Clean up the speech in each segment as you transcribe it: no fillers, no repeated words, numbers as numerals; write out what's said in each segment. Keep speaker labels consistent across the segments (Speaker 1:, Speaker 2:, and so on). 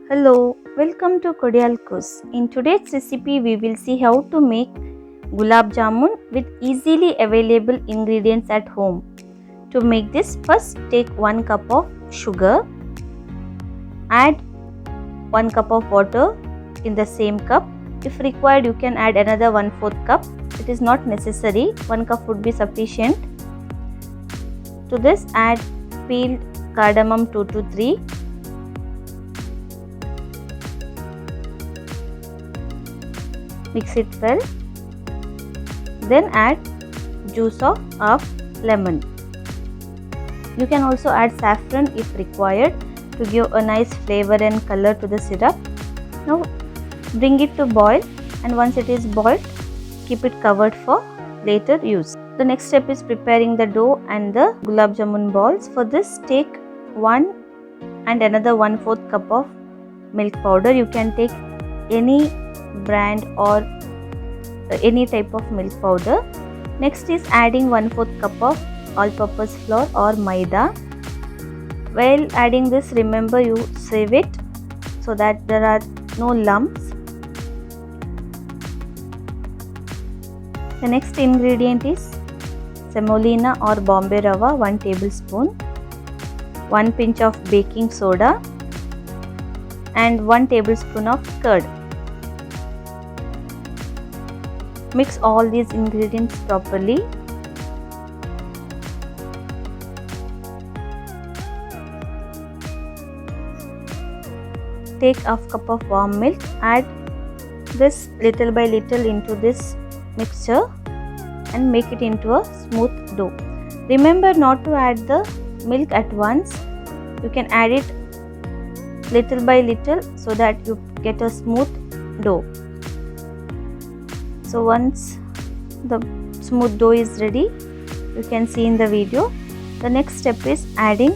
Speaker 1: Hello, welcome to Cordial Course. In today's recipe, we will see how to make gulab jamun with easily available ingredients at home. To make this, first take 1 cup of sugar, add 1 cup of water in the same cup. If required, you can add another 1/4 cup. It is not necessary, 1 cup would be sufficient. To this, add peeled cardamom 2 to 3. Mix it well. Then add juice of half lemon. You can also add saffron if required to give a nice flavor and color to the syrup. Now bring it to boil, and once it is boiled, keep it covered for later use. The next step is preparing the dough and the gulab jamun balls. For this, take 1 and another 1/4 cup of milk powder. You can take any brand or any type of milk powder. Next is adding 1/4 cup of all-purpose flour or maida. While adding this, remember you sieve it so that there are no lumps. The next ingredient is semolina or Bombay rava 1 tablespoon, 1 pinch of baking soda and 1 tablespoon of curd. Mix all these ingredients properly. Take half cup of warm milk, add this little by little into this mixture and make it into a smooth dough. Remember not to add the milk at once. You can add it little by little so that you get a smooth dough. So once the smooth dough is ready, you can see in the video. The next step is adding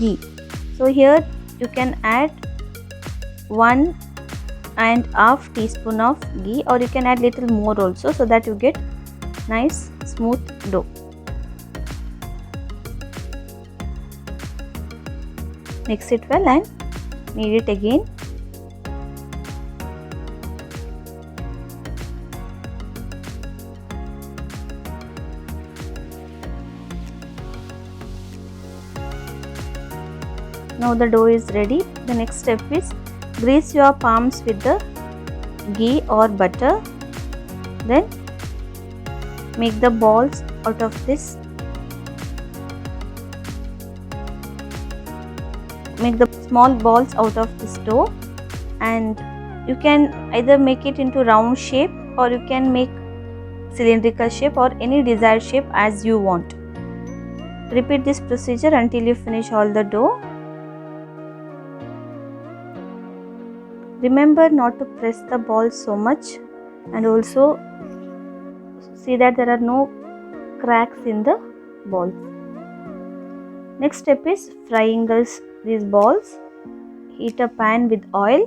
Speaker 1: ghee. So here you can add 1.5 teaspoon of ghee, or you can add little more also, so that you get nice smooth dough. Mix it well and knead it again. Now the dough is ready. The next step is grease your palms with the ghee or butter. Then make the balls out of this. Make the small balls out of this dough, and you can either make it into round shape or you can make cylindrical shape or any desired shape as you want. Repeat this procedure until you finish all the dough. Remember not to press the balls so much, and also see that there are no cracks in the balls. Next step is frying these balls. Heat a pan with oil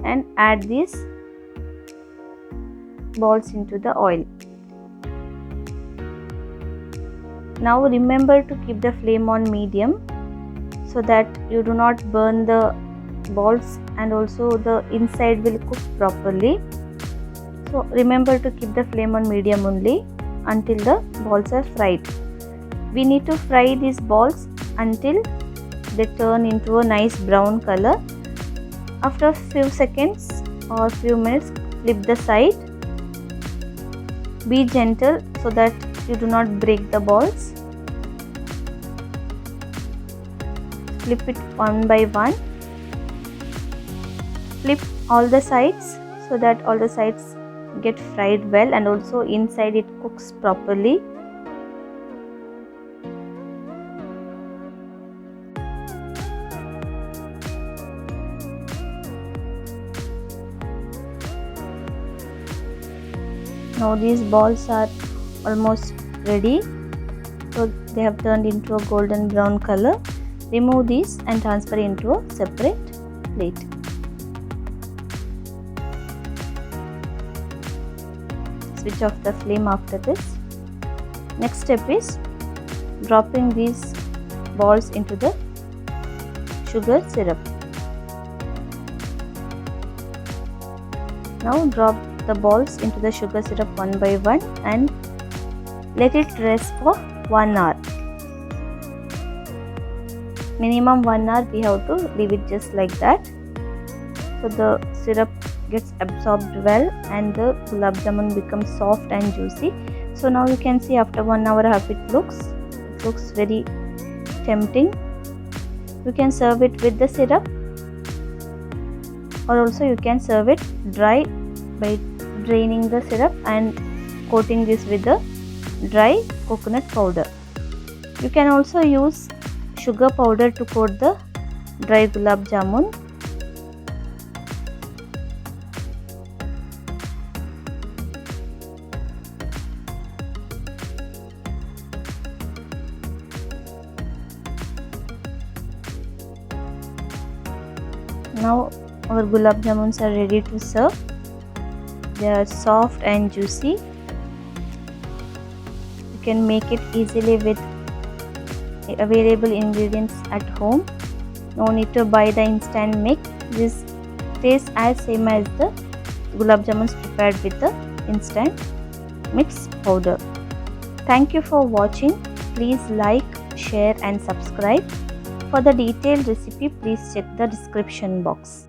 Speaker 1: and add these balls into the oil. Now remember to keep the flame on medium so that you do not burn the balls, and also the inside will cook properly. So remember to keep the flame on medium only until the balls are fried. We need to fry these balls until they turn into a nice brown color. After a few seconds or few minutes, flip the side. Be gentle so that you do not break the balls. Flip it one by one. Flip all the sides so that all the sides get fried well, and also inside it cooks properly. Now these balls are almost ready. So they have turned into a golden brown color. Remove these and transfer into a separate plate. Switch off the flame after this. Next step is dropping these balls into the sugar syrup. Now drop the balls into the sugar syrup one by one and let it rest for 1 hour. Minimum 1 hour we have to leave it just like that. So the syrup gets absorbed well and the gulab jamun becomes soft and juicy. So now you can see after 1 hour how it looks. It looks very tempting. You can serve it with the syrup, or also you can serve it dry by draining the syrup and coating this with the dry coconut powder. You can also use sugar powder to coat the dry gulab jamun. Now our gulab jamuns are ready to serve. They are soft and juicy. You can make it easily with available ingredients at home. No need to buy the instant mix. This tastes as same as the gulab jamuns prepared with the instant mix powder. Thank you for watching. Please like, share and subscribe. For the detailed recipe, please check the description box.